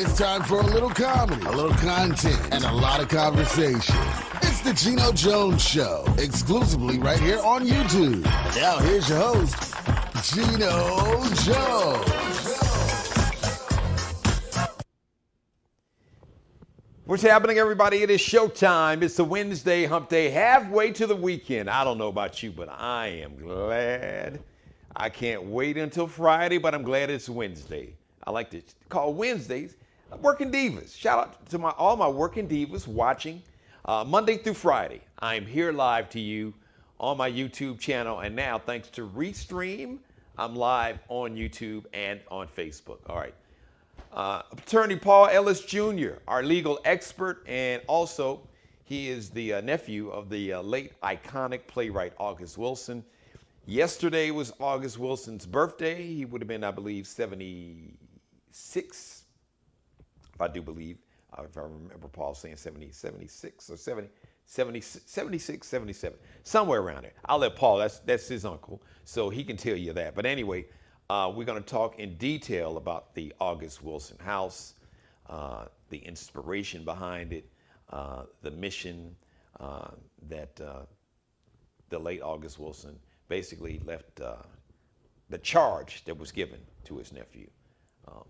It's time for a little comedy, a little content, and a lot of conversation. It's the Geno Jones Show, exclusively right here on YouTube. Now here's your host, Geno Jones. What's happening, everybody? It is showtime. It's a Wednesday hump day, halfway to the weekend. I don't know about you, but I am glad. I can't wait until Friday, but I'm glad it's Wednesday. I like to call Wednesdays Working Divas. Shout out to all my Working Divas watching Monday through Friday. I'm here live to you on my YouTube channel, and now, thanks to Restream, I'm live on YouTube and on Facebook. All right. Attorney Paul Ellis Jr., our legal expert, and also he is the nephew of the late iconic playwright August Wilson. Yesterday was August Wilson's birthday. He would have been, I believe, 76, if I do believe, if I remember Paul saying 76 or 76, 77, somewhere around there. I'll let Paul, that's his uncle, so he can tell you that. But anyway, we're going to talk in detail about the August Wilson house, the inspiration behind it, the mission that the late August Wilson basically left, the charge that was given to his nephew,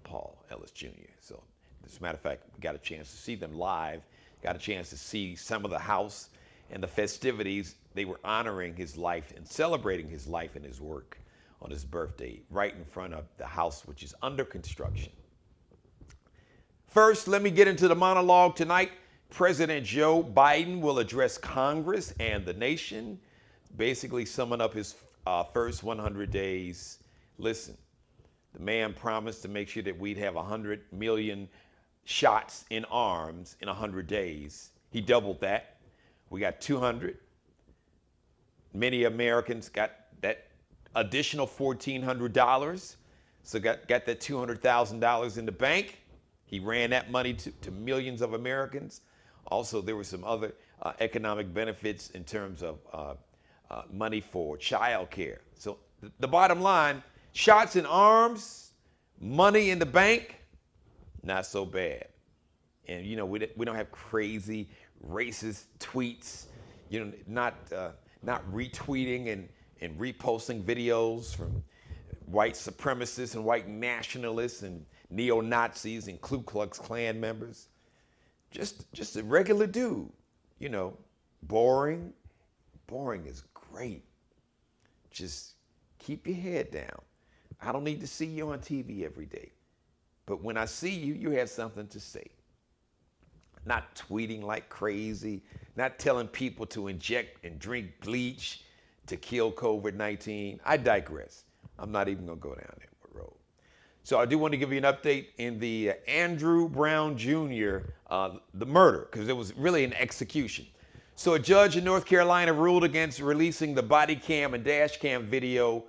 Paul Ellis Jr. So, as a matter of fact, we got a chance to see them live, got a chance to see some of the house and the festivities. They were honoring his life and celebrating his life and his work on his birthday, right in front of the house, which is under construction. First, let me get into the monologue tonight. President Joe Biden will address Congress and the nation, basically summing up his first 100 days. Listen, the man promised to make sure that we'd have 100 million shots in arms in 100 days. He doubled that. We got 200. Many Americans got that additional $1,400. So got that $200,000 in the bank. He ran that money to millions of Americans. Also, there were some other economic benefits in terms of money for child care. So the bottom line, shots in arms, money in the bank, not so bad. And, you know, we don't have crazy racist tweets, you know, not retweeting and reposting videos from white supremacists and white nationalists and neo-Nazis and Ku Klux Klan members. Just a regular dude, you know, boring. Boring is great. Just keep your head down. I don't need to see you on TV every day. But when I see you, you have something to say. Not tweeting like crazy, not telling people to inject and drink bleach to kill COVID-19. I digress. I'm not even going to go down that road. So I do want to give you an update in the Andrew Brown Jr., the murder, because it was really an execution. So a judge in North Carolina ruled against releasing the body cam and dash cam video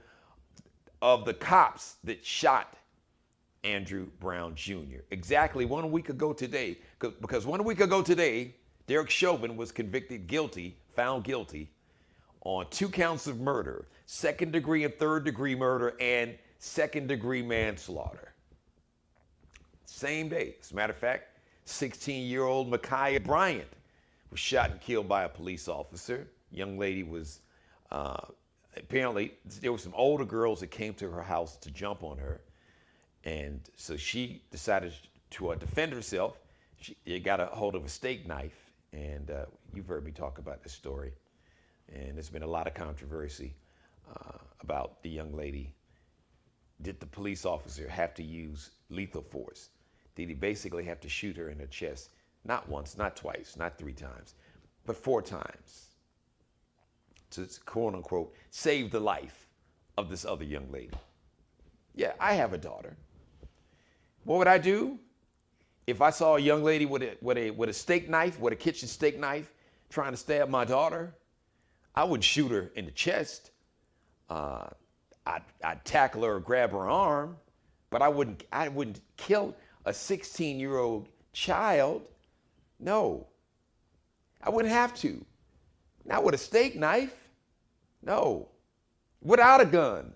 of the cops that shot Andrew Brown Jr. exactly 1 week ago today, because 1 week ago today, Derek Chauvin was found guilty on 2 counts of murder, second-degree and third-degree murder, and second-degree manslaughter. Same day. As a matter of fact, 16-year-old Ma'Khia Bryant was shot and killed by a police officer. Young lady was, apparently, there were some older girls that came to her house to jump on her. And so she decided to defend herself. She got a hold of a steak knife, and you've heard me talk about this story. And there's been a lot of controversy about the young lady. Did the police officer have to use lethal force? Did he basically have to shoot her in the chest? Not once, not twice, not 3 times, but 4 times to, quote unquote, save the life of this other young lady. Yeah, I have a daughter. What would I do if I saw a young lady with a steak knife, with a kitchen steak knife, trying to stab my daughter? I wouldn't shoot her in the chest. I'd tackle her or grab her arm, but I wouldn't kill a 16-year-old child. No, I wouldn't have to. Not with a steak knife. No, without a gun.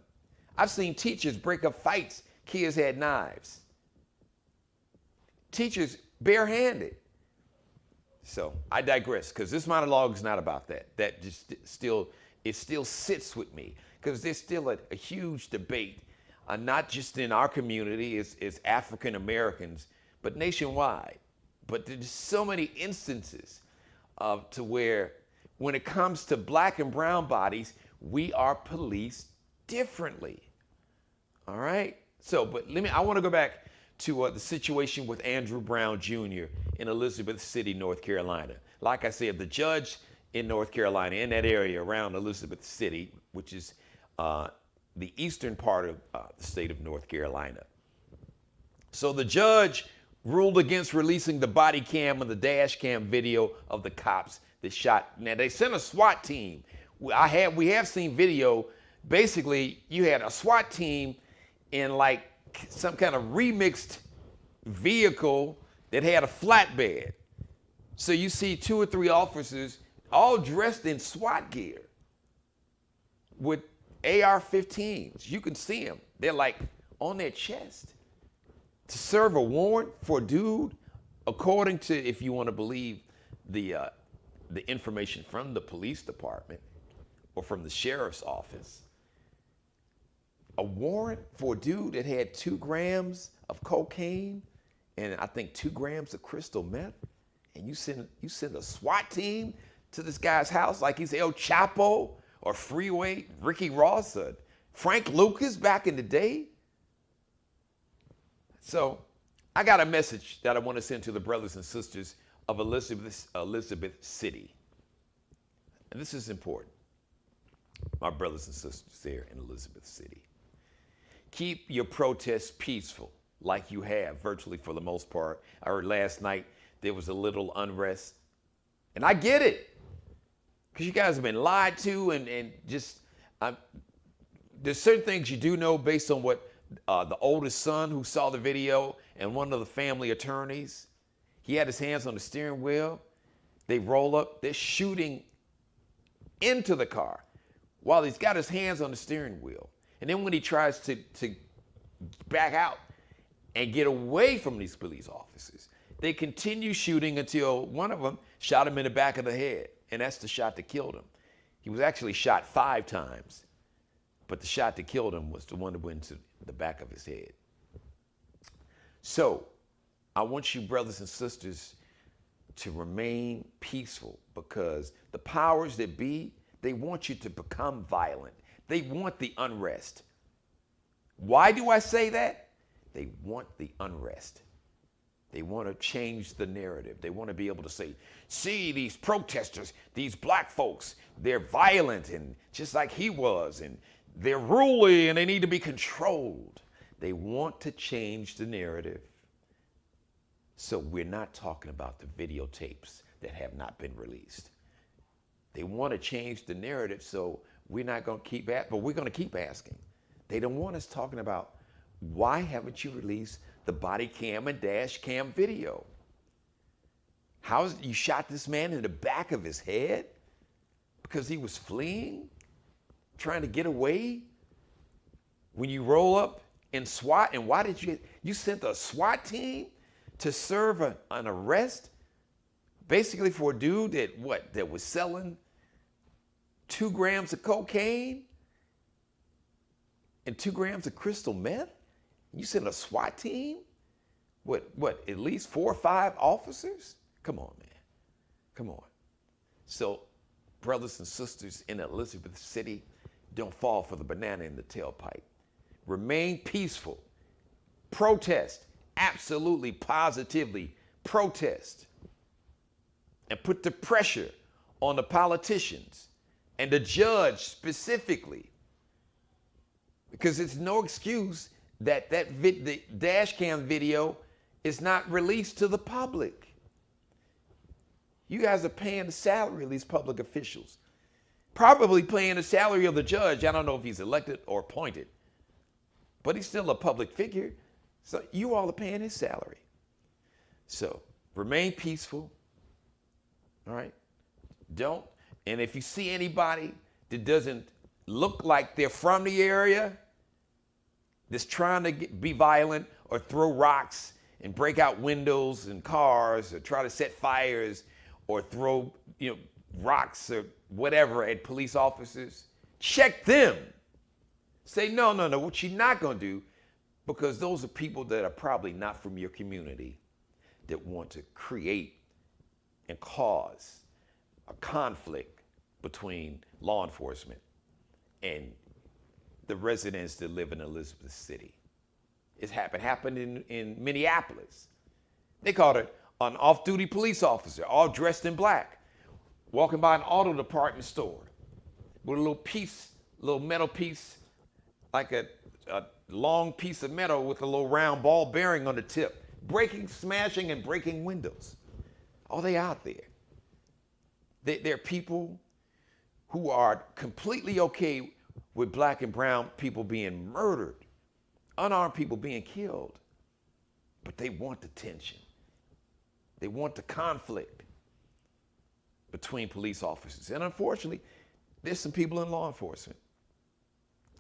I've seen teachers break up fights. Kids had knives. teachers barehanded. So I digress, because this monologue is not about that. That just still sits with me, because there's still a huge debate, not just in our community as African Americans, but nationwide. But there's so many instances to where when it comes to black and brown bodies, we are policed differently. All right? So, but I want to go back to the situation with Andrew Brown Jr. in Elizabeth City, North Carolina. Like I said, the judge in North Carolina, in that area around Elizabeth City, which is the eastern part of the state of North Carolina. So the judge ruled against releasing the body cam and the dash cam video of the cops that shot. Now, they sent a SWAT team. We have seen video. Basically, you had a SWAT team in like some kind of remixed vehicle that had a flatbed. So you see 2 or 3 officers all dressed in SWAT gear with AR-15s. You can see them. They're like on their chest to serve a warrant for a dude, according to, if you want to believe the information from the police department or from the sheriff's office. A warrant for a dude that had 2 grams of cocaine and I think 2 grams of crystal meth, and you send a SWAT team to this guy's house like he's El Chapo or Freeway Ricky Ross or Frank Lucas back in the day. So I got a message that I want to send to the brothers and sisters of Elizabeth City. And this is important. My brothers and sisters there in Elizabeth City. Keep your protests peaceful, like you have virtually for the most part. I heard last night there was a little unrest. And I get it, because you guys have been lied to, and just, there's certain things you do know based on what the oldest son who saw the video and one of the family attorneys, he had his hands on the steering wheel. They roll up, they're shooting into the car while he's got his hands on the steering wheel. And then when he tries to back out and get away from these police officers, they continue shooting until one of them shot him in the back of the head. And that's the shot that killed him. He was actually shot 5 times, but the shot that killed him was the one that went to the back of his head. So I want you brothers and sisters to remain peaceful, because the powers that be, they want you to become violent. They want the unrest. Why do I say that? They want the unrest. They want to change the narrative. They want to be able to say, see, these protesters, these black folks, they're violent and just like he was, and they're ruly and they need to be controlled. They want to change the narrative. So we're not talking about the videotapes that have not been released. They want to change the narrative, so we're not going to keep but we're going to keep asking. They don't want us talking about, why haven't you released the body cam and dash cam video? You shot this man in the back of his head because he was fleeing, trying to get away? When you roll up in SWAT, and why did you sent a SWAT team to serve an arrest basically for a dude that was selling 2 grams of cocaine and 2 grams of crystal meth? You sent a SWAT team? What, at least 4 or 5 officers? Come on, man. Come on. So, brothers and sisters in Elizabeth City, don't fall for the banana in the tailpipe. Remain peaceful. Protest. Absolutely, positively protest. And put the pressure on the politicians and the judge specifically. Because it's no excuse that the dash cam video is not released to the public. You guys are paying the salary of these public officials. Probably paying the salary of the judge. I don't know if he's elected or appointed, but he's still a public figure. So you all are paying his salary. So remain peaceful. All right? And if you see anybody that doesn't look like they're from the area, that's trying to be violent or throw rocks and break out windows and cars or try to set fires or throw, rocks or whatever at police officers, check them. Say, no, what you're not going to do, because those are people that are probably not from your community that want to create and cause a conflict between law enforcement and the residents that live in Elizabeth City. It happened in Minneapolis. They caught an off-duty police officer, all dressed in black, walking by an auto department store with a little metal piece, like a long piece of metal with a little round ball bearing on the tip, smashing and breaking windows. Oh, they out there. They're people who are completely okay with black and brown people being murdered, unarmed people being killed, but they want the tension. They want the conflict between police officers. And unfortunately, there's some people in law enforcement.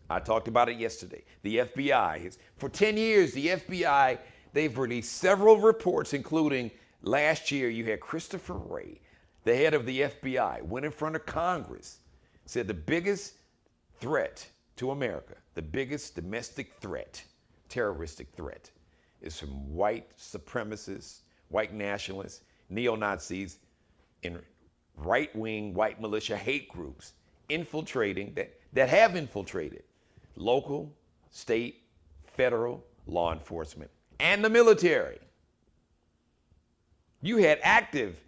I talked about it yesterday. The FBI, for 10 years, the FBI, they've released several reports, including last year you had Christopher Wray, the head of the FBI, went in front of Congress, said the biggest threat to America, the biggest domestic threat, terroristic threat, is from white supremacists, white nationalists, neo-Nazis, and right-wing white militia hate groups infiltrating, that have infiltrated local, state, federal law enforcement and the military. You had active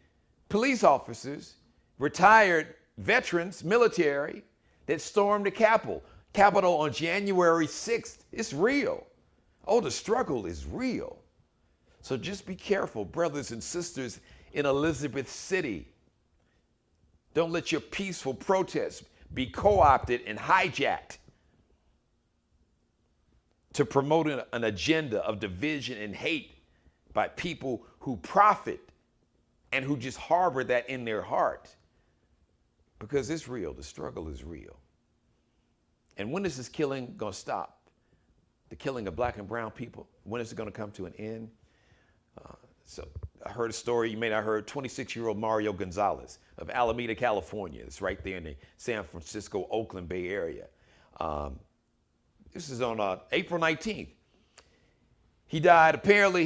police officers, retired veterans, military, that stormed the Capitol on January 6th. It's real. Oh, the struggle is real. So just be careful, brothers and sisters in Elizabeth City. Don't let your peaceful protests be co-opted and hijacked to promote an agenda of division and hate by people who profit and who just harbor that in their heart. Because it's real. The struggle is real. And when is this killing going to stop? The killing of black and brown people? When is it going to come to an end? So I heard a story, you may not have heard, 26-year-old Mario Gonzalez of Alameda, California. It's right there in the San Francisco, Oakland Bay Area. This is on April 19th. He died. Apparently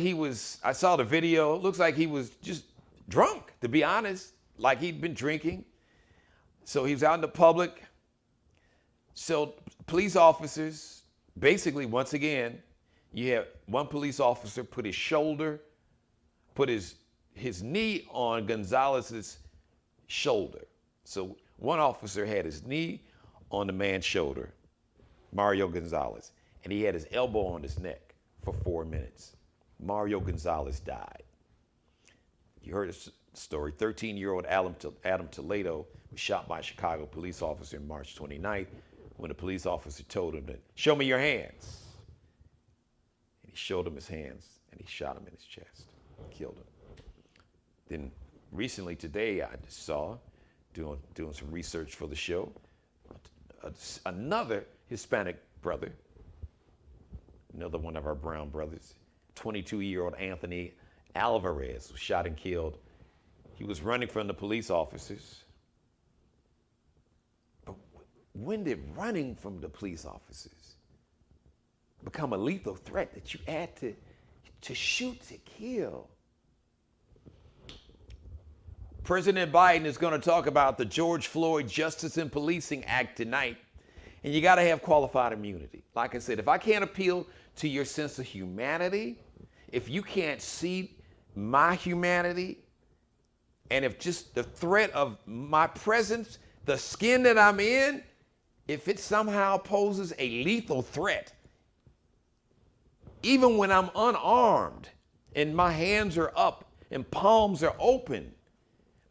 I saw the video. It looks like he was just drunk, to be honest, like he'd been drinking. So he was out in the public. So police officers, basically, once again, you have one police officer put his knee on Gonzalez's shoulder. So one officer had his knee on the man's shoulder, Mario Gonzalez, and he had his elbow on his neck for 4 minutes. Mario Gonzalez died. You heard the story. 13-year-old Adam Toledo was shot by a Chicago police officer on March 29th when a police officer told him to show me your hands. And he showed him his hands, and he shot him in his chest, killed him. Then recently today, I just saw, doing some research for the show, another Hispanic brother, another one of our brown brothers, 22-year-old Anthony Alvarez was shot and killed. He was running from the police officers. But when did running from the police officers become a lethal threat that you add to shoot to kill? President Biden is going to talk about the George Floyd Justice and Policing Act tonight, and you got to have qualified immunity. Like I said, if I can't appeal to your sense of humanity, if you can't see my humanity, and if just the threat of my presence, the skin that I'm in, if it somehow poses a lethal threat, even when I'm unarmed and my hands are up and palms are open,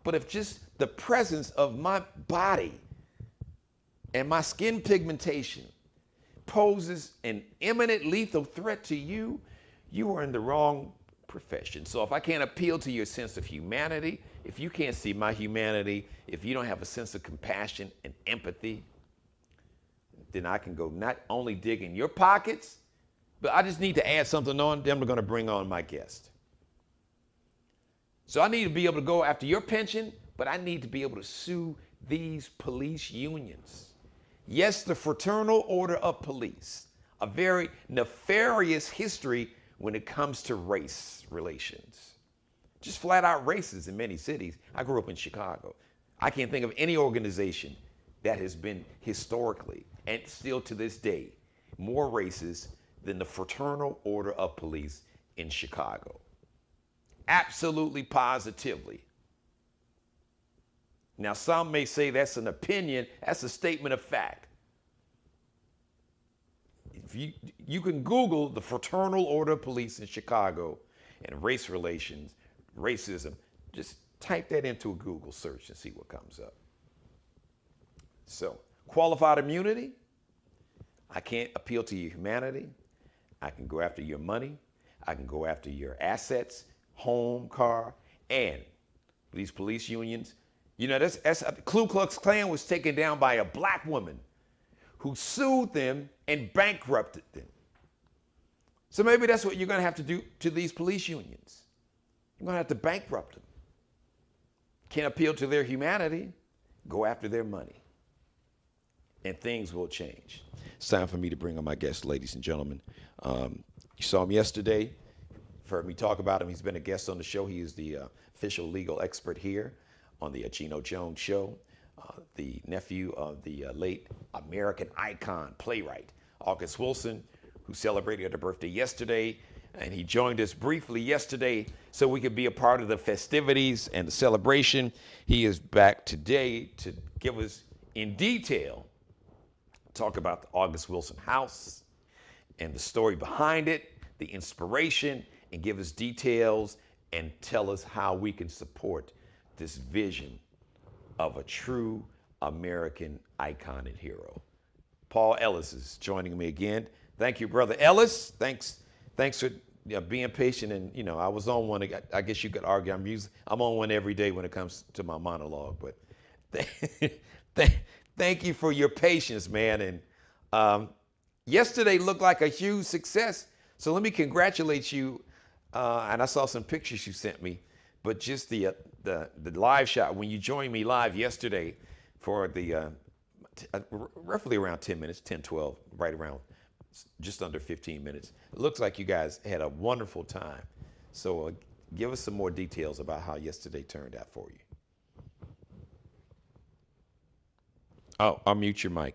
but if just the presence of my body and my skin pigmentation poses an imminent lethal threat to you, you are in the wrong profession. So if I can't appeal to your sense of humanity, if you can't see my humanity, if you don't have a sense of compassion and empathy, then I can go not only dig in your pockets, But I just need to add something on, then we're going to bring on my guest. So I need to be able to go after your pension, but I need to be able to sue these police unions. Yes, the Fraternal Order of Police, a very nefarious history when it comes to race relations. Just flat out racist in many cities. I grew up in Chicago. I can't think of any organization that has been historically and still to this day more racist than the Fraternal Order of Police in Chicago. Absolutely, positively. Now, some may say that's an opinion. That's a statement of fact. If you can Google the Fraternal Order of Police in Chicago and race relations, racism, just type that into a Google search and see what comes up. So, qualified immunity, I can't appeal to your humanity. I can go after your money. I can go after your assets, home, car, and these police unions. You know, that's Ku Klux Klan was taken down by a black woman who sued them and bankrupted them. So maybe that's what you're going to have to do to these police unions. You're going to have to bankrupt them. Can't appeal to their humanity, go after their money. And things will change. It's time for me to bring on my guest, ladies and gentlemen. You saw him yesterday. You've heard me talk about him. He's been a guest on the show. He is the official legal expert here on the Geno Jones Show, the nephew of the late American icon, playwright, August Wilson, who celebrated her birthday yesterday. And he joined us briefly yesterday so we could be a part of the festivities and the celebration. He is back today to give us in detail, talk about the August Wilson house and the story behind it, the inspiration, and give us details and tell us how we can support this vision of a true American icon and hero. Paul Ellis is joining me again. Thank you, Brother Ellis. Thanks for being patient. And, I was on one. I guess you could argue I'm on one every day when it comes to my monologue. But thank you for your patience, man. And yesterday looked like a huge success. So let me congratulate you. And I saw some pictures you sent me. But just the live shot, when you joined me live yesterday for the roughly around 10 minutes, 10, 12, right around just under 15 minutes. It looks like you guys had a wonderful time. So give us some more details about how yesterday turned out for you. Oh, I'll mute your mic.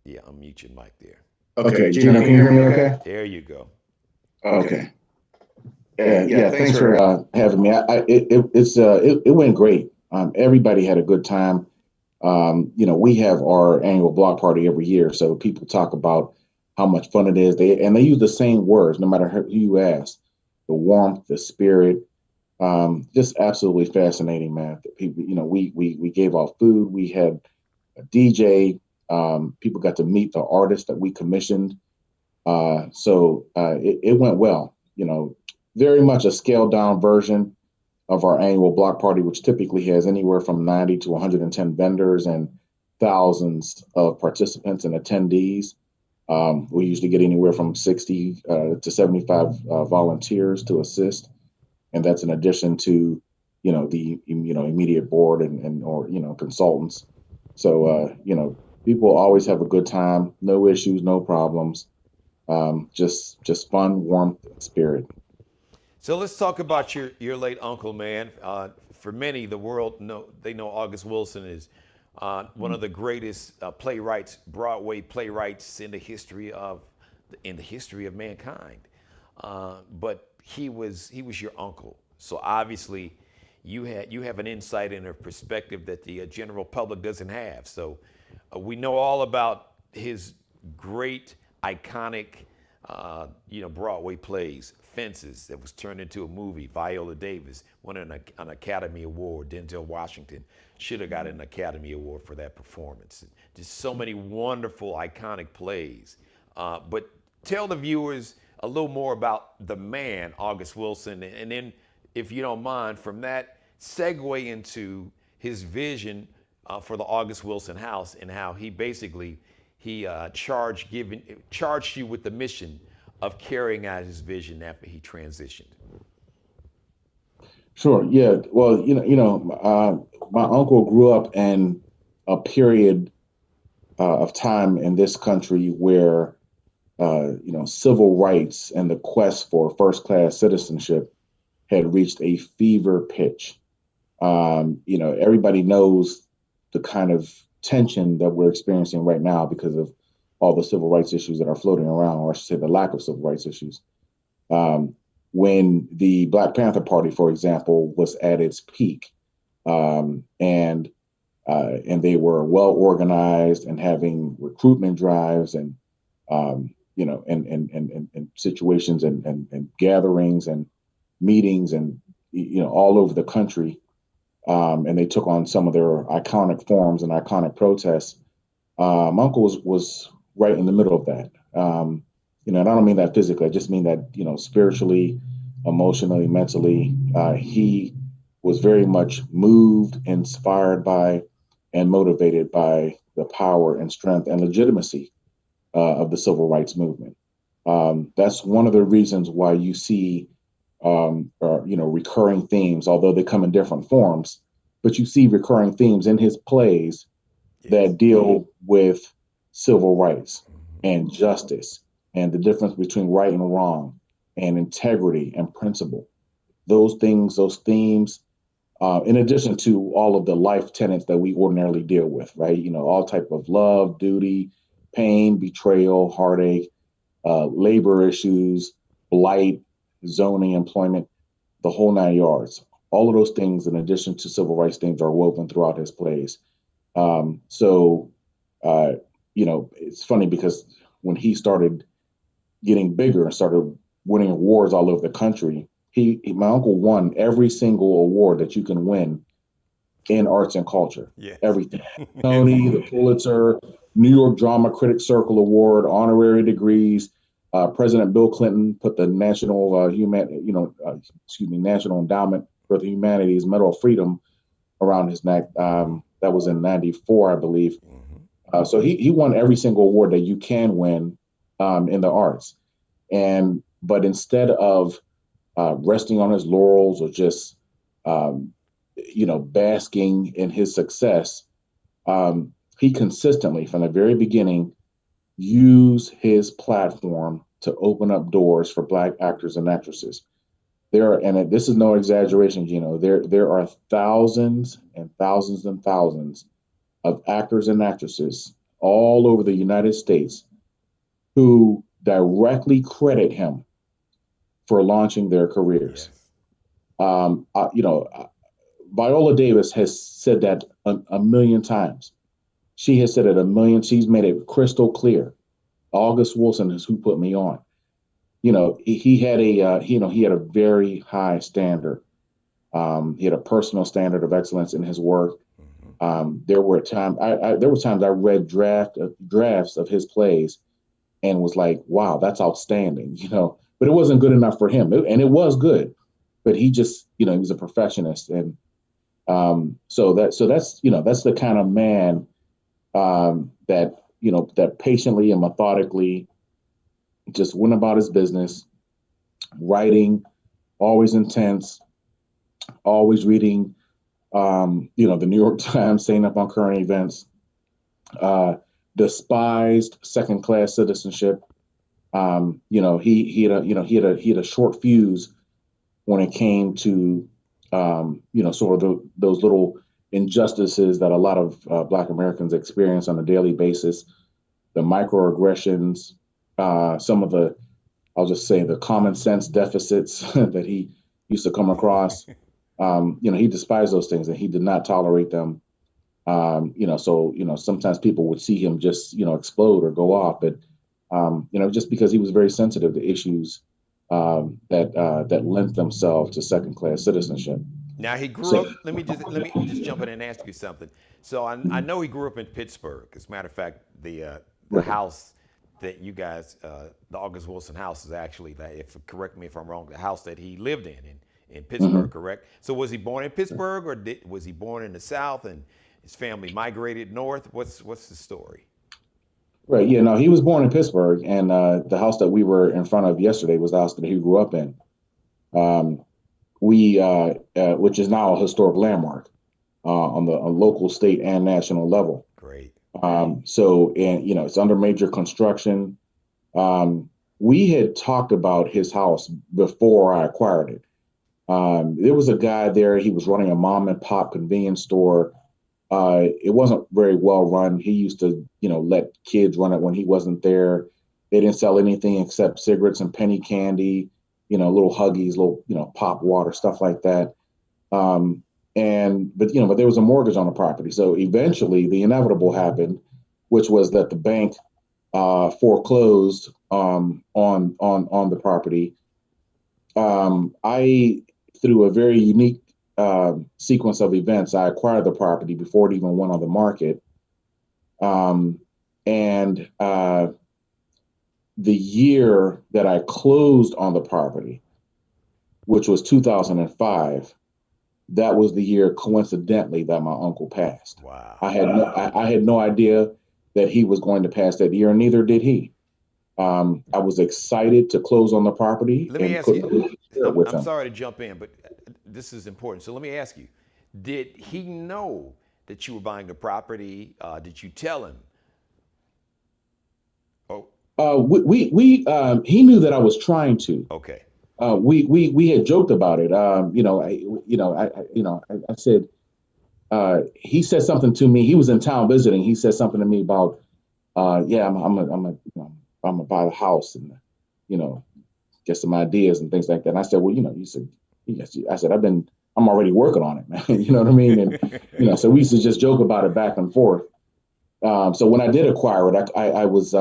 Yeah, I'll mute your mic there. Okay, Gino, can you hear me okay? There you go. Okay. Yeah, thanks for having me. It went great. Everybody had a good time. We have our annual block party every year, so people talk about how much fun it is. They use the same words, no matter who you ask. The warmth, the spirit, just absolutely fascinating, man. People, we gave out food. We had a DJ. People got to meet the artists that we commissioned. So it went well. Very much a scaled down version of our annual block party, which typically has anywhere from 90 to 110 vendors and thousands of participants and attendees. We usually get anywhere from 60 to 75 volunteers to assist. And that's in addition to, the immediate board and consultants. So, people always have a good time, no issues, no problems. Just fun, warmth, spirit. So let's talk about your late uncle, man. For many, the world they know August Wilson is one of the greatest playwrights, Broadway playwrights in the history of mankind. But he was your uncle, so obviously you have an insight and a perspective that the general public doesn't have. So we know all about his great, iconic, Broadway plays. Fences, that was turned into a movie. Viola Davis won an Academy Award. Denzel Washington should have got an Academy Award for that performance. Just so many wonderful, iconic plays. But tell the viewers a little more about the man, August Wilson, and then, if you don't mind, from that segue into his vision for the August Wilson House, and how he basically charged you with the mission of carrying out his vision after he transitioned. Sure. Yeah. Well, my uncle grew up in a period of time in this country where, civil rights and the quest for first-class citizenship had reached a fever pitch. Everybody knows the kind of tension that we're experiencing right now because of all the civil rights issues that are floating around, or I should say the lack of civil rights issues. When the Black Panther Party, for example, was at its peak, and they were well organized and having recruitment drives and and situations and gatherings and meetings and all over the country, and they took on some of their iconic forms and iconic protests. My uncle was right in the middle of that. And I don't mean that physically. I just mean that spiritually, emotionally, mentally, he was very much moved, inspired by, and motivated by the power and strength and legitimacy of the civil rights movement. That's one of the reasons why you see, recurring themes, although they come in different forms, but you see recurring themes in his plays that deal with civil rights and justice and the difference between right and wrong and integrity and principle. Those things, those themes, in addition to all of the life tenets that we ordinarily deal with, right? All type of love, duty, pain, betrayal, heartache, labor issues, blight, zoning, employment, the whole 9 yards. All of those things, in addition to civil rights themes, are woven throughout his plays. It's funny because when he started getting bigger and started winning awards all over the country, my uncle won every single award that you can win in arts and culture. Yes. Everything. Tony, the Pulitzer, New York Drama Critics Circle Award, honorary degrees. President Bill Clinton put the National National Endowment for the Humanities Medal of Freedom around his neck. That was in '94, I believe. So he won every single award that you can win in the arts. But instead of resting on his laurels or just basking in his success, he consistently, from the very beginning, used his platform to open up doors for Black actors and actresses. And this is no exaggeration, Geno, there are thousands and thousands and thousands of actors and actresses all over the United States who directly credit him for launching their careers. Yes. Viola Davis has said that a million times. She has said it a million. She's made it crystal clear. August Wilson is who put me on. He had a very high standard. He had a personal standard of excellence in his work. There were times I read drafts of his plays and was like, wow, that's outstanding, but it wasn't good enough for him. And it was good, but he just, he was a perfectionist. And so that's the kind of man that patiently and methodically just went about his business, writing, always intense, always reading, the New York Times, staying up on current events, despised second-class citizenship. He had a short fuse when it came to, sort of those little injustices that a lot of Black Americans experience on a daily basis, the microaggressions, some of the, I'll just say, the common sense deficits that he used to come across. He despised those things and he did not tolerate them. Sometimes people would see him just, explode or go off, but, just because he was very sensitive to issues that lent themselves to second-class citizenship. Now he grew up. Let me just jump in and ask you something. So I know he grew up in Pittsburgh. As a matter of fact, the house that you guys, the August Wilson house, is actually correct me if I'm wrong, the house that he lived in Pittsburgh, correct? So was he born in Pittsburgh, or was he born in the South? And his family migrated north. What's the story? Right. Yeah. No, he was born in Pittsburgh, and the house that we were in front of yesterday was the house that he grew up in. Um, which is now a historic landmark on the local, state, and national level. Great. So, and it's under major construction. We had talked about his house before I acquired it. There was a guy there. He was running a mom and pop convenience store. It wasn't very well run. He used to, let kids run it when he wasn't there. They didn't sell anything except cigarettes and penny candy, little Huggies, little, pop water, stuff like that. But there was a mortgage on the property. So eventually the inevitable happened, which was that the bank foreclosed on the property. Through a very unique sequence of events, I acquired the property before it even went on the market. The year that I closed on the property, which was 2005, that was the year, coincidentally, that my uncle passed. Wow. I had no idea that he was going to pass that year, and neither did he. I was excited to close on the property. Let me ask you, I'm sorry to jump in, but this is important. So let me ask you, did he know that you were buying the property? Did you tell him? He knew that I was trying to. Okay. We had joked about it. I said, he said something to me. He was in town visiting. He said something to me about, I'm gonna buy the house and, get some ideas and things like that. And I said, well, you said, yes. I said, I'm already working on it, man. You know what I mean? And, so we used to just joke about it back and forth. So when I did acquire it, I was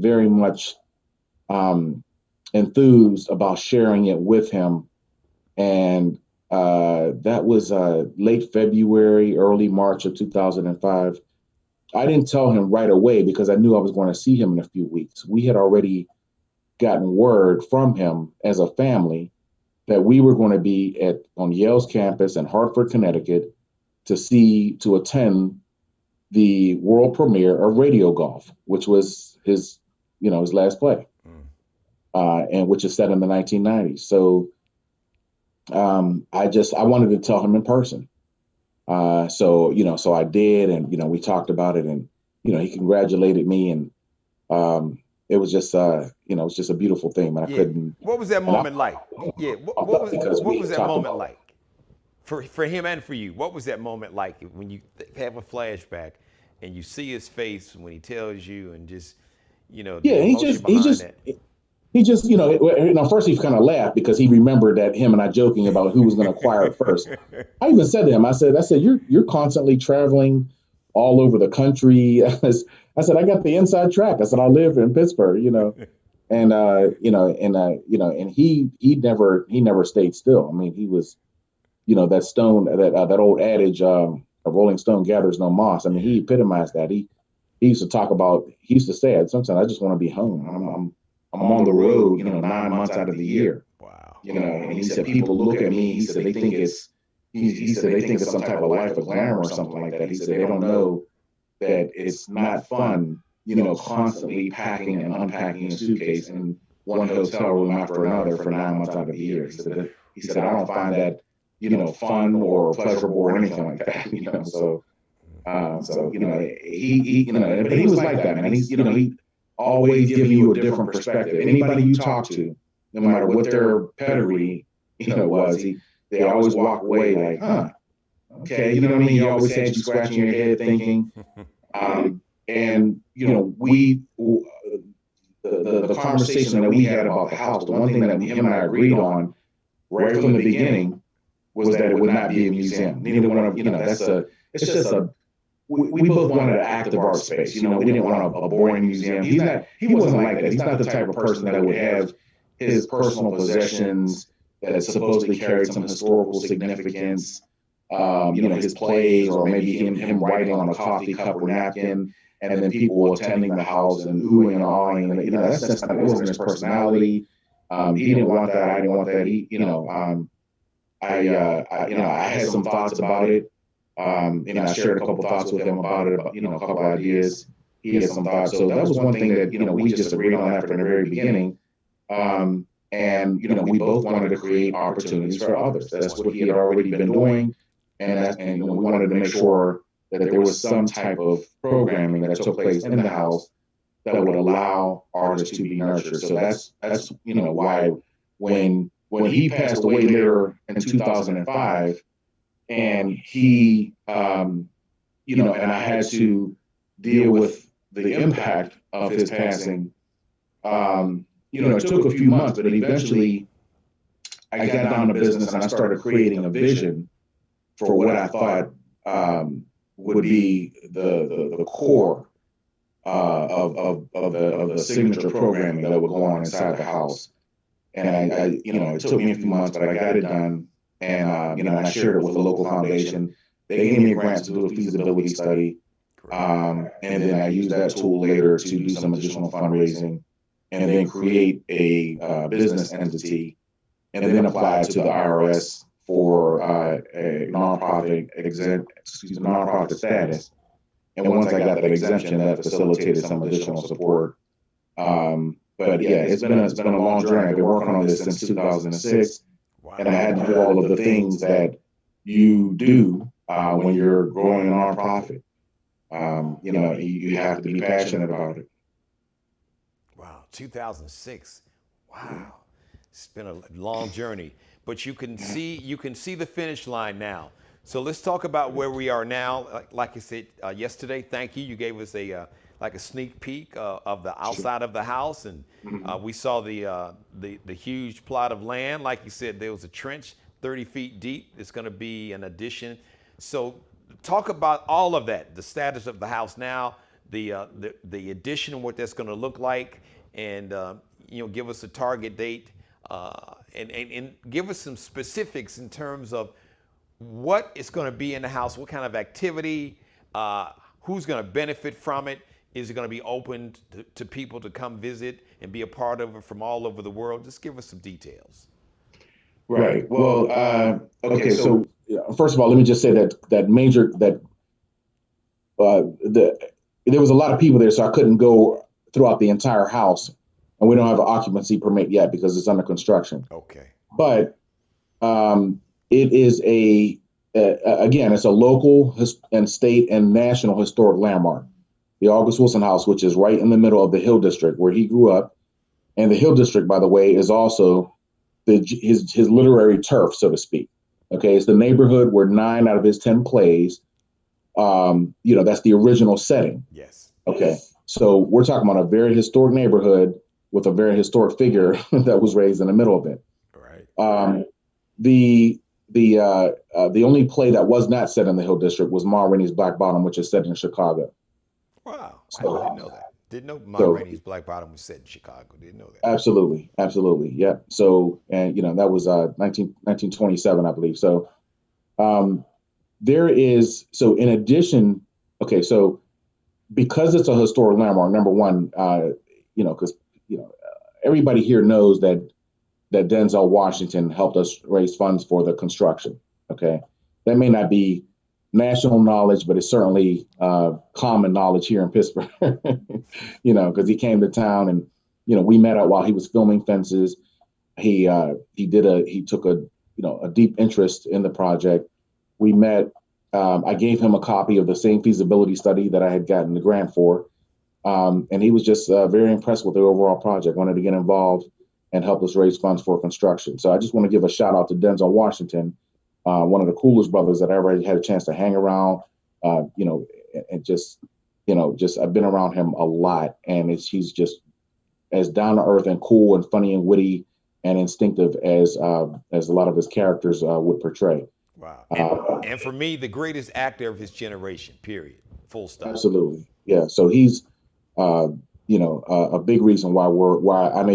very much enthused about sharing it with him. And that was late February, early March of 2005. I didn't tell him right away because I knew I was going to see him in a few weeks. We had already gotten word from him as a family that we were going to be on Yale's campus in Hartford, Connecticut to attend the world premiere of Radio Golf, which was his last play, and which is set in the 1990s. So I wanted to tell him in person. So I did, and we talked about it, and he congratulated me, and it was just it's just a beautiful thing, man. I couldn't. What was that moment like? Yeah, what was that moment like for him and for you? What was that moment like when you have a flashback and you see his face when he tells you, and just he just first he kind of laughed because he remembered that him and I joking about who was going to acquire it first. I even said to him, I said you're constantly traveling all over the country. I said I got the inside track. I said I live in Pittsburgh, and he never stayed still. I mean, he was, that old adage, a rolling stone gathers no moss. I mean, he epitomized that. He used to say it sometimes, I just want to be home. I'm on the road, 9 months out of the year. Wow. And he said, people look at me, he said, they think it's some type of life of glamour or something like that. He said, they don't know that it's not fun, constantly packing and unpacking a suitcase in one hotel room after another for 9 months out of the year. He said, I don't find that, fun or pleasurable or anything like that, but he was like that, man. He always giving you a different perspective. Anybody you talk to, no matter what their pedigree, was, they always walk away like, huh, okay, you know what I mean? You always had you scratching your head thinking, the conversation that we had about the house, the one thing that him and I agreed on right from the beginning was that it would not be a museum. Neither one of, we both wanted an active art space. We didn't want a boring museum. He wasn't like that. He's not the type of person that would have his personal possessions that supposedly carried some historical significance, his plays, or maybe him writing on a coffee cup or napkin, and then people attending the house and oohing and awing. And, that wasn't his personality. He didn't want that. I didn't want that. I had some thoughts about it. I shared a couple thoughts with him about it, a couple ideas. He had some thoughts. So that was one thing that, we just agreed on that from the very beginning. And we both wanted to create opportunities for others. That's what he had already been doing. And we wanted to make sure that there was some type of programming that took place in the house that would allow artists to be nurtured. So that's why when he passed away later in 2005, and he and I had to deal with the impact of his passing. It took a few months, but eventually I got down to business and I started creating a vision for what I thought would be the core of the signature programming that would go on inside the house. And I it took me a few months, but I got it done. And I shared it with a local foundation. They gave me a grant to do a feasibility study. And then I used that tool later to do some additional fundraising and then create a business entity and then apply to the IRS for a nonprofit status. And once I got that exemption, that facilitated some additional support. But yeah, it's been a long journey. I've been working on this since 2006. Wow. And I had to do all of the things that you do when you're growing a nonprofit. You have to be passionate about it. Wow, 2006. Wow, it's been a long journey, but you can see the finish line now. So let's talk about where we are now. Like I said yesterday, thank you. You gave us a sneak peek of the outside of the house, and we saw the huge plot of land. Like you said, there was a trench 30 feet deep. It's going to be an addition. So talk about all of that, the status of the house now, the addition and what that's going to look like, and give us a target date, and give us some specifics in terms of what is going to be in the house, what kind of activity, who's going to benefit from it. Is it going to be open to people to come visit and be a part of it from all over the world? Just give us some details. Right. Well, okay. So first of all, let me just say that there was a lot of people there, so I couldn't go throughout the entire house, and we don't have an occupancy permit yet because it's under construction. Okay. But it is again, it's a local and state and national historic landmark. The August Wilson House, which is right in the middle of the Hill District where he grew up. And the Hill District, by the way, is also his literary turf, so to speak. Okay, it's the neighborhood where 9 out of his 10 plays, that's the original setting. Yes. Okay, so we're talking about a very historic neighborhood with a very historic figure that was raised in the middle of it. Right. The only play that was not set in the Hill District was Ma Rainey's Black Bottom, which is set in Chicago. Wow, I didn't know that. Didn't know Ma Rainey's Black Bottom was set in Chicago. Didn't know that. Absolutely. Yeah. So, and that was 1927, I believe. So, in addition, okay, so because it's a historic landmark, number one, because everybody here knows that Denzel Washington helped us raise funds for the construction. Okay, that may not be national knowledge, but it's certainly common knowledge here in Pittsburgh, because he came to town and, we met out while he was filming Fences. He took a deep interest in the project. We met, I gave him a copy of the same feasibility study that I had gotten the grant for. And he was just very impressed with the overall project, wanted to get involved and help us raise funds for construction. So I just want to give a shout out to Denzel Washington, one of the coolest brothers that I ever had a chance to hang around, and just I've been around him a lot, and he's just as down to earth and cool and funny and witty and instinctive as a lot of his characters would portray. Wow. And for me, the greatest actor of his generation, period. Full stop. Absolutely. Yeah. So he's, a big reason why I'm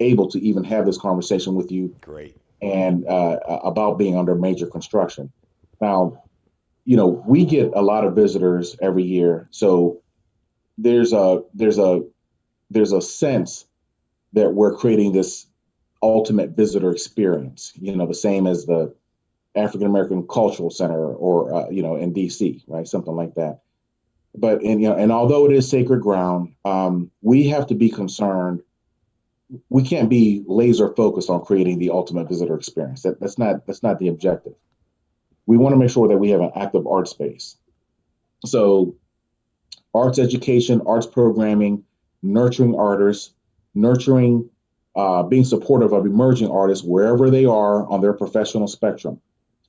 able to even have this conversation with you. Great. And about being under major construction. Now, we get a lot of visitors every year, so there's a sense that we're creating this ultimate visitor experience. The same as the African American Cultural Center, or in DC, right, something like that. But and although it is sacred ground, we have to be concerned. We can't be laser focused on creating the ultimate visitor experience. That's not the objective. We want to make sure that we have an active art space. So arts education, arts programming, nurturing artists, nurturing, being supportive of emerging artists wherever they are on their professional spectrum,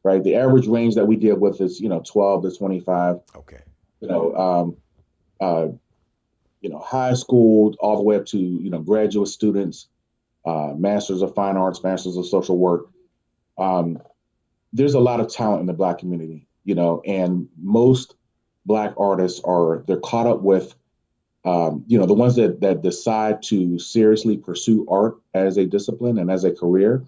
right? The average range that we deal with is 12 to 25. Okay. You know, high school all the way up to graduate students, masters of fine arts, masters of social work. There's a lot of talent in the Black community, and most Black artists they're caught up with, the ones that decide to seriously pursue art as a discipline and as a career.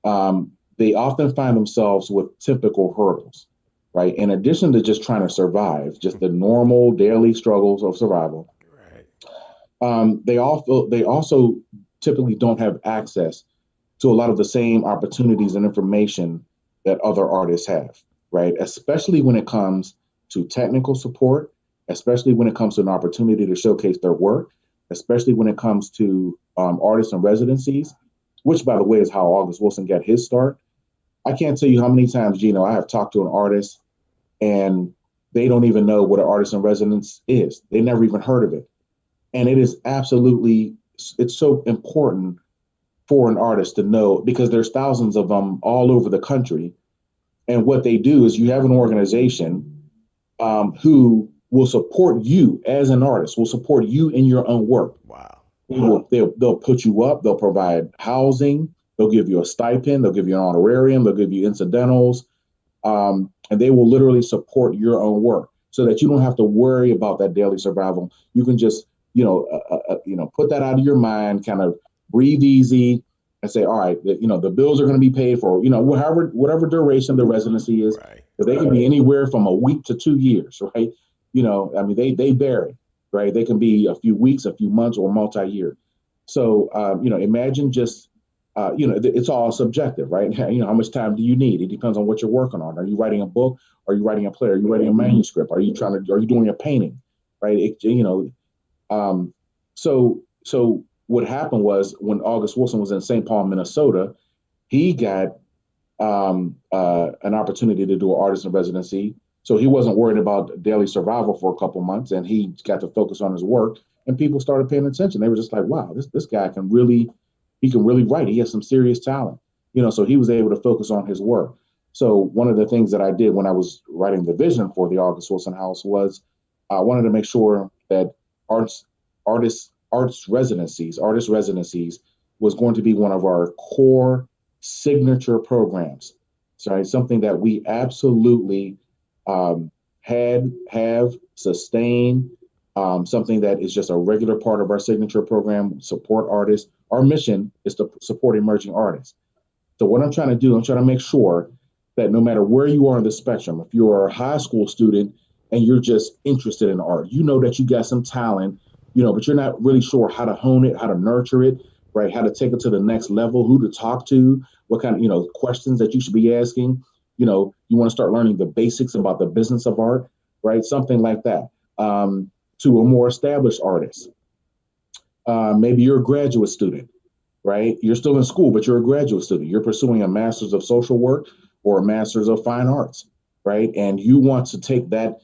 They often find themselves with typical hurdles, right? In addition to just trying to survive, just the normal daily struggles of survival. Right. They also typically don't have access to a lot of the same opportunities and information that other artists have, right? Especially when it comes to technical support, especially when it comes to an opportunity to showcase their work, especially when it comes to artists and residencies, which, by the way, is how August Wilson got his start. I can't tell you how many times, Geno, I have talked to an artist and they don't even know what an artist in residence is. They never even heard of it. And it's so important for an artist to know, because there's thousands of them all over the country. And what they do is you have an organization who will support you as an artist, will support you in your own work. Wow. They'll put you up, they'll provide housing, they'll give you a stipend, they'll give you an honorarium, they'll give you incidentals, and they will literally support your own work so that you don't have to worry about that daily survival. You can just, put that out of your mind, kind of breathe easy and say, all right, the bills are going to be paid for, whatever duration the residency is. Right. But they can be anywhere from a week to 2 years, right? They vary, right? They can be a few weeks, a few months, or multi-year. So, imagine just, it's all subjective, right? How much time do you need? It depends on what you're working on. Are you writing a book? Are you writing a play? Are you writing a manuscript? Are you doing a painting, right? So what happened was, when August Wilson was in St. Paul, Minnesota, he got an opportunity to do an artist in residency. So he wasn't worried about daily survival for a couple months, and he got to focus on his work. And people started paying attention. They were just like, "Wow, this guy can really write. He has some serious talent." So he was able to focus on his work. So one of the things that I did when I was writing the vision for the August Wilson House was I wanted to make sure that artist residencies was going to be one of our core signature programs. So it's something that we absolutely have sustained, something that is just a regular part of our signature program, support artists. Our mission is to support emerging artists. So what I'm trying to do, I'm trying to make sure that no matter where you are on the spectrum, if you're a high school student and you're just interested in art, that you got some talent, but you're not really sure how to hone it, how to nurture it, right? How to take it to the next level, who to talk to, what kind of, questions that you should be asking. You want to start learning the basics about the business of art, right? Something like that. To a more established artist. Maybe you're a graduate student, right? You're still in school, but you're a graduate student. You're pursuing a master's of social work or a master's of fine arts, right? And you want to take that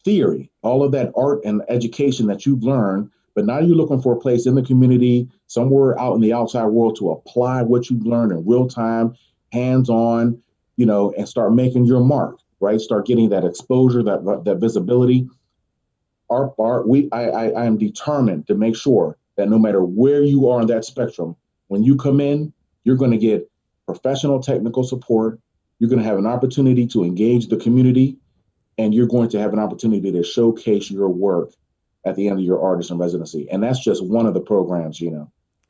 theory, all of that art and education that you've learned, but now you're looking for a place in the community, somewhere out in the outside world, to apply what you've learned in real time, hands-on, and start making your mark, right? Start getting that exposure, that visibility. I am determined to make sure that no matter where you are on that spectrum, when you come in, you're going to get professional technical support. You're going to have an opportunity to engage the community, and you're going to have an opportunity to showcase your work at the end of your artist in residency. And that's just one of the programs,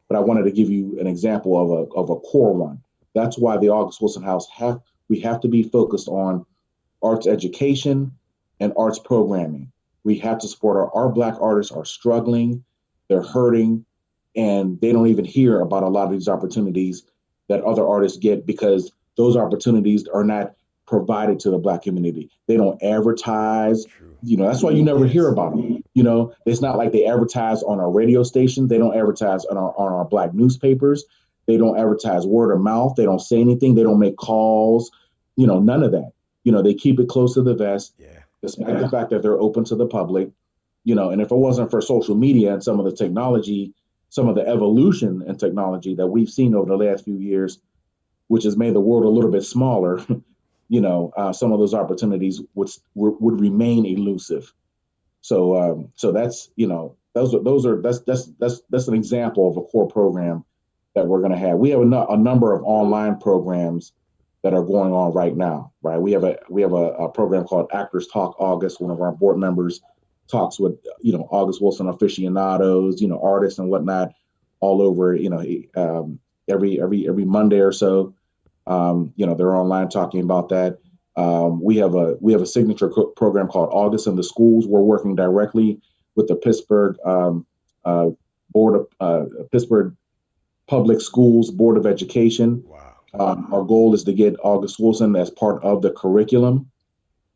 but I wanted to give you an example of a core one. That's why the August Wilson House we have to be focused on arts education and arts programming. We have to support our Black artists are struggling, they're hurting, and they don't even hear about a lot of these opportunities that other artists get, because those opportunities are not provided to the Black community. They don't advertise. True. That's why you never hear about them. It's not like they advertise on our radio station. They don't advertise on our Black newspapers. They don't advertise word of mouth. They don't say anything. They don't make calls. None of that. They keep it close to the vest. Yeah. Despite the fact that they're open to the public. And if it wasn't for social media and some of the technology, some of the evolution in technology that we've seen over the last few years, which has made the world a little bit smaller, some of those opportunities would remain elusive. So that's that's an example of a core program that we're going to have. We have a number of online programs that are going on right now. Right, we have a program called Actors Talk August. One of our board members talks with August Wilson aficionados, artists and whatnot, all over every Monday or so. They're online talking about that. We have a signature program called August in the Schools. We're working directly with the Pittsburgh Pittsburgh Public Schools Board of Education. Wow. Our goal is to get August Wilson as part of the curriculum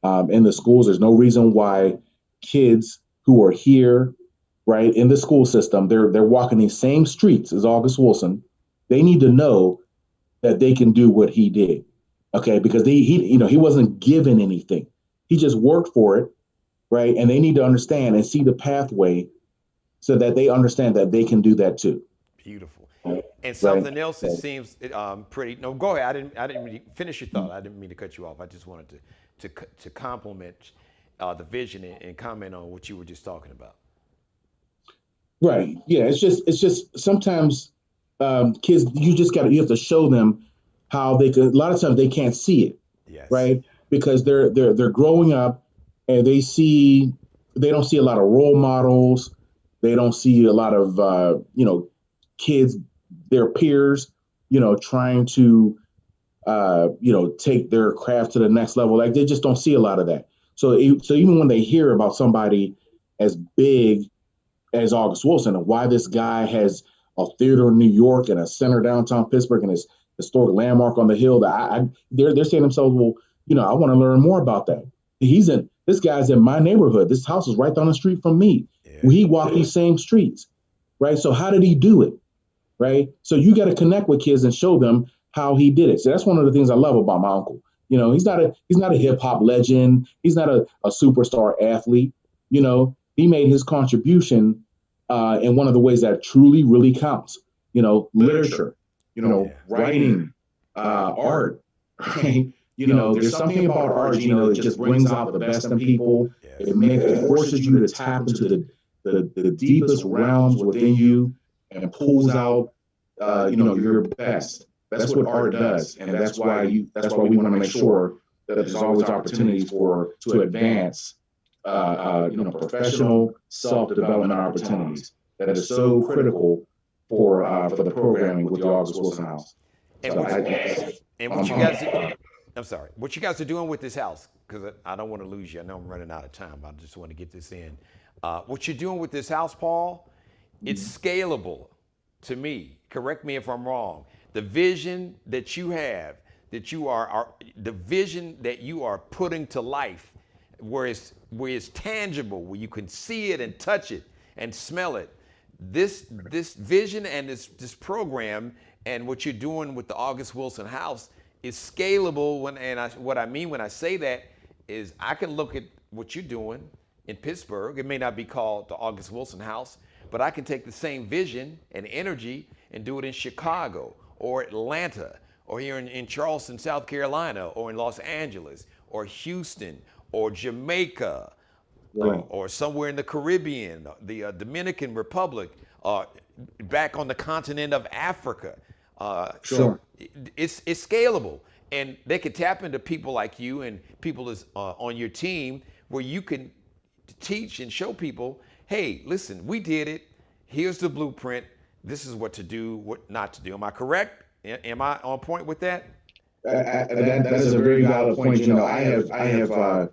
in the schools. There's no reason why kids who are here, right, in the school system, they're walking these same streets as August Wilson. They need to know that they can do what he did, okay? Because he wasn't given anything. He just worked for it, right? And they need to understand and see the pathway so that they understand that they can do that too. Beautiful. And something else that seems pretty. No, go ahead. I didn't really finish your thought. I didn't mean to cut you off. I just wanted to compliment the vision and comment on what you were just talking about. Right. Yeah. It's just sometimes kids, you have to show them how they could. A lot of times they can't see it. Yes. Right. Because they're growing up and they don't see a lot of role models. They don't see a lot of kids, their peers, trying to take their craft to the next level. Like they just don't see a lot of that. So even when they hear about somebody as big as August Wilson and why this guy has a theater in New York and a center downtown Pittsburgh and his historic landmark on the hill, they're saying to themselves, well, I want to learn more about that. This guy's in my neighborhood. This house is right down the street from me. Yeah. He walked these same streets, right? So how did he do it, right? So you got to connect with kids and show them how he did it. So that's one of the things I love about my uncle. He's not a hip hop legend. He's not a superstar athlete. He made his contribution in one of the ways that truly, really counts. Literature, writing, art, right? There's something about art, that just brings out the best in people. Yes. It forces you to tap into the deepest realms within you and pulls out, your best. That's what art does, and that's why we want to make sure that there's always opportunities to advance, professional self-development opportunities that is so critical for the programming with the August Wilson House. And what you guys, I'm sorry, what you guys are doing with this house, because I don't want to lose you. I know I'm running out of time. I just want to get this in. What you're doing with this house, Paul, it's scalable to me. Correct me if I'm wrong. The vision that you have, that you are the vision that you are putting to life, where it's tangible, where you can see it and touch it and smell it. This vision and this program and what you're doing with the August Wilson House is scalable. What I mean when I say that is I can look at what you're doing in Pittsburgh. It may not be called the August Wilson House, but I can take the same vision and energy and do it in Chicago or Atlanta or here in Charleston, South Carolina, or in Los Angeles or Houston or Jamaica, right, or somewhere in the Caribbean, the Dominican Republic, back on the continent of Africa. Sure. So it's scalable, and they could tap into people like you and people on your team where you can teach and show people, hey, listen, we did it. Here's the blueprint. This is what to do, what not to do. Am I correct? Am I on point with that? That is a very valid point. I have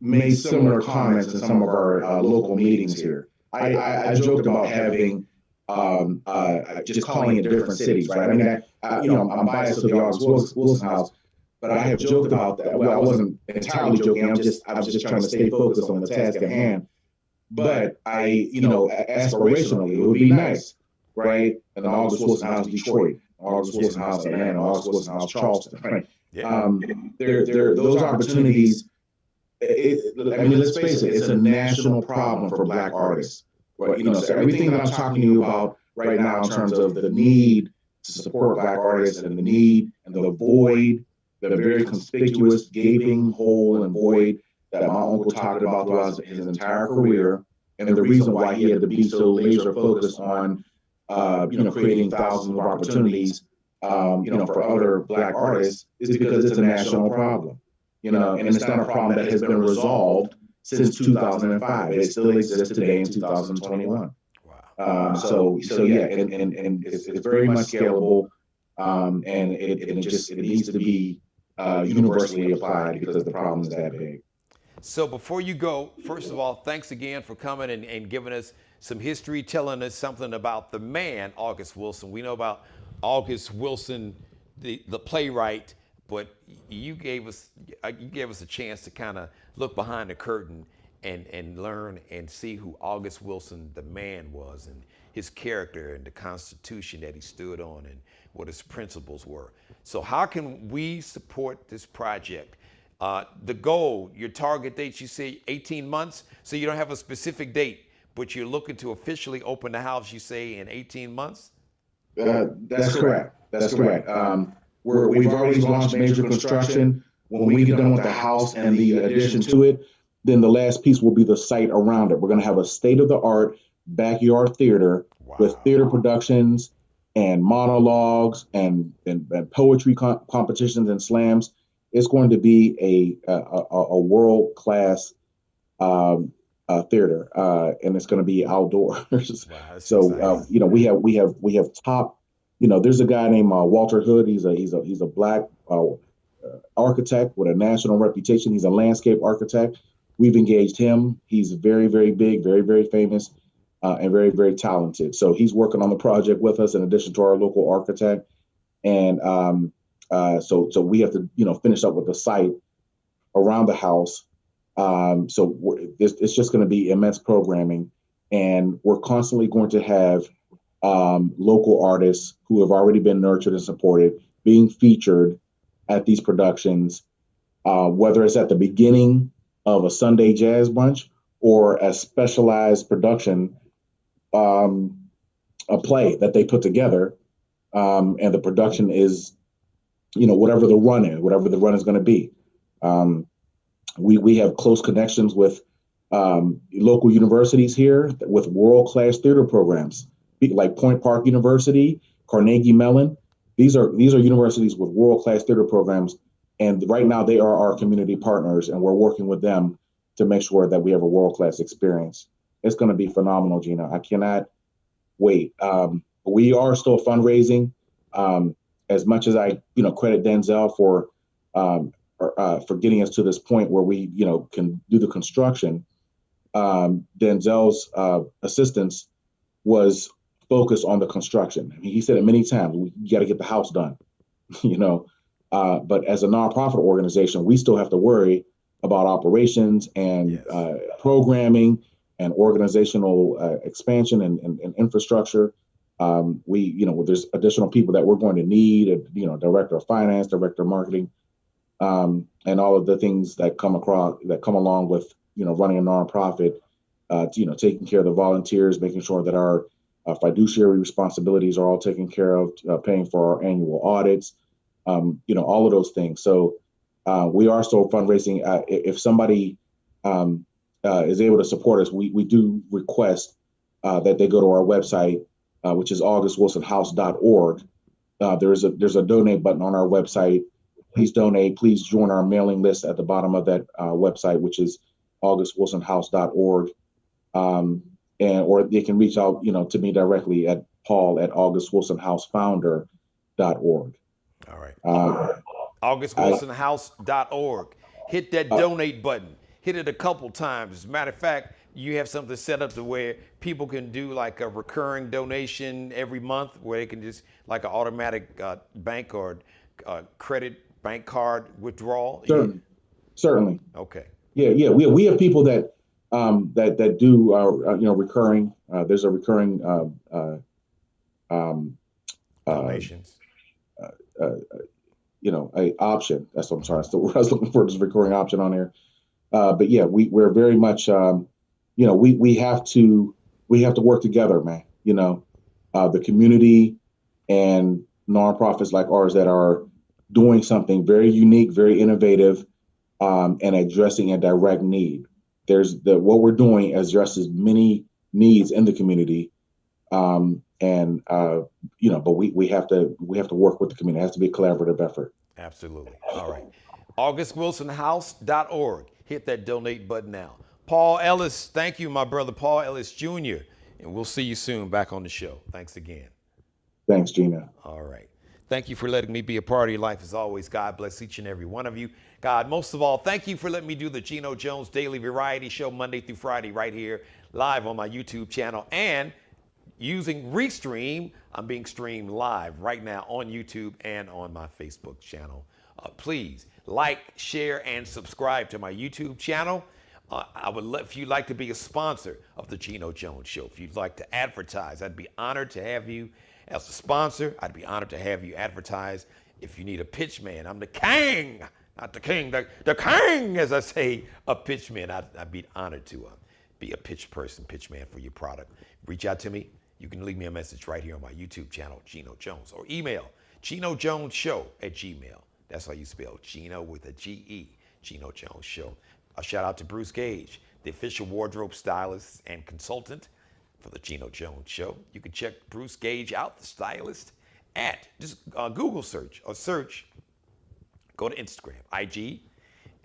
made similar comments in some of our local meetings here. I joked about having just calling it different cities, right? I mean, I'm biased to the August Wilson House, But I have joked about that. Well, I wasn't entirely joking. I was just trying to stay focused on the task at hand. But aspirationally, it would be nice, right? An August Wilson House Detroit, August Wilson House Atlanta, August Wilson House Charleston, right? Yeah. Those opportunities. Let's face it, it's a national problem for Black artists. Right? So everything that I'm talking to you about right now in terms of the need to support Black artists and the need and the void, the very conspicuous gaping hole and void that my uncle talked about throughout his entire career, and the reason why he had to be so laser focused on, creating thousands of opportunities, for other Black artists, is because it's a national problem. And it's not a problem that has been resolved since 2005. It still exists today in 2021. Wow. So yeah, and it's very much scalable, and it needs to be universally applied because the problem is that big. So before you go, first of all, thanks again for coming and giving us some history, telling us something about the man, August Wilson. We know about August Wilson, the playwright, but you gave us a chance to kind of look behind the curtain and learn and see who August Wilson, the man, was, and his character and the Constitution that he stood on and what his principles were. So how can we support this project? The goal, your target date, you say 18 months, so you don't have a specific date, but you're looking to officially open the house, you say, in 18 months? That's correct. That's correct. We've already launched major construction. When we get done with the house and the addition to it, then the last piece will be the site around it. We're going to have a state-of-the-art backyard theater with theater productions and monologues and poetry competitions and slams. It's going to be a world-class theater, and it's going to be outdoors. Wow, so we have top. There's a guy named Walter Hood. He's a Black architect with a national reputation. He's a landscape architect. We've engaged him. He's very, very big, very, very famous, and very, very talented. So he's working on the project with us in addition to our local architect. And so we have to, finish up with the site around the house. So it's just going to be immense programming, and we're constantly going to have local artists who have already been nurtured and supported being featured at these productions, whether it's at the beginning of a Sunday jazz bunch or a specialized production, a play that they put together, and the production is, whatever the run is going to be. We have close connections with local universities here with world-class theater programs, like Point Park University, Carnegie Mellon. These are universities with world-class theater programs, and right now they are our community partners, and we're working with them to make sure that we have a world-class experience. It's going to be phenomenal, Gina. I cannot wait. We are still fundraising. As much as I, credit Denzel for getting us to this point where we, can do the construction, Denzel's assistance was focused on the construction. I mean, he said it many times, we got to get the house done, but as a nonprofit organization, we still have to worry about operations and programming and organizational expansion and infrastructure. There's additional people that we're going to need, director of finance, director of marketing, and all of the things that come along with, running a nonprofit, taking care of the volunteers, making sure that our fiduciary responsibilities are all taken care of, paying for our annual audits, all of those things. So we are still fundraising. If somebody is able to support us, we do request that they go to our website, which is augustwilsonhouse.org. There's a donate button on our website. Please donate. Please join our mailing list at the bottom of that website, which is augustwilsonhouse.org. Or they can reach out, to me directly at paul@augustwilsonhousefounder.org. All right. augustwilsonhouse.org. Hit that donate button. Hit it a couple times. As a matter of fact, you have something set up to where people can do like a recurring donation every month, where they can just like an automatic bank or credit bank card withdrawal? Certainly. Okay. Yeah. We have people that that do recurring. There's a recurring donations. A option. That's what I'm sorry. That's what I was looking for. This recurring option on there. But yeah, we're very much. We have to work together, man. The community and nonprofits like ours that are doing something very unique, very innovative, and addressing a direct need. What we're doing addresses many needs in the community, but we have to work with the community. It has to be a collaborative effort. Absolutely. All right. AugustWilsonHouse.org. Hit that donate button now. Paul Ellis, thank you, my brother, Paul Ellis Jr. And we'll see you soon back on the show. Thanks again. Thanks, Geno. All right. Thank you for letting me be a part of your life as always. God bless each and every one of you. God, most of all, thank you for letting me do the Geno Jones Daily Variety Show Monday through Friday right here live on my YouTube channel. And using Restream, I'm being streamed live right now on YouTube and on my Facebook channel. Please like, share, and subscribe to my YouTube channel. I would love if you'd like to be a sponsor of the Geno Jones Show. If you'd like to advertise, I'd be honored to have you as a sponsor. I'd be honored to have you advertise. If you need a pitch man, I'm the king, not the king, the king, as I say, a pitch man. I'd be honored to be a pitch man for your product. Reach out to me. You can leave me a message right here on my YouTube channel, Geno Jones, or email GenoJonesShow@gmail.com. That's how you spell Geno with a G-E, Geno Jones Show. A shout out to Bruce Gage, the official wardrobe stylist and consultant for the Geno Jones Show. You can check Bruce Gage out, the stylist, at just Google search or go to Instagram, IG,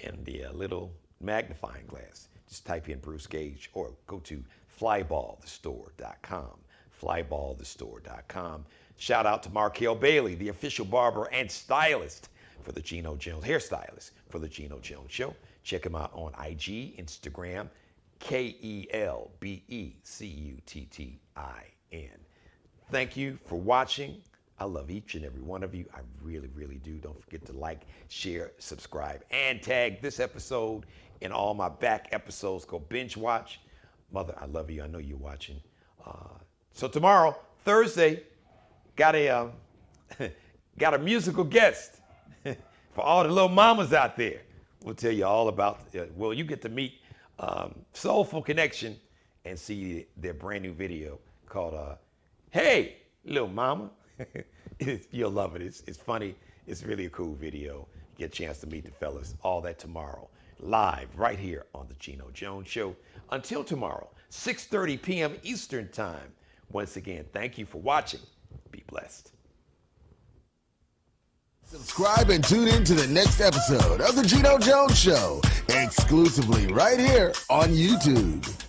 and the little magnifying glass. Just type in Bruce Gage or go to flyballthestore.com, flyballthestore.com. Shout out to Markel Bailey, the official barber and stylist for the Geno Jones, hairstylist for the Geno Jones Show. Check him out on IG, Instagram, KELBECUTTIN. Thank you for watching. I love each and every one of you. I really, really do. Don't forget to like, share, subscribe, and tag this episode in all my back episodes. Go binge watch. Mother, I love you. I know you're watching. So tomorrow, Thursday, got a musical guest for all the little mamas out there. We'll tell you all about, you get to meet Soulful Connection and see their brand new video called Hey, Little Mama. You'll love it. It's funny. It's really a cool video. Get a chance to meet the fellas. All that tomorrow, live right here on the Geno Jones Show. Until tomorrow, 6:30 p.m. Eastern Time. Once again, thank you for watching. Be blessed. Subscribe and tune in to the next episode of the Geno Jones Show, exclusively right here on YouTube.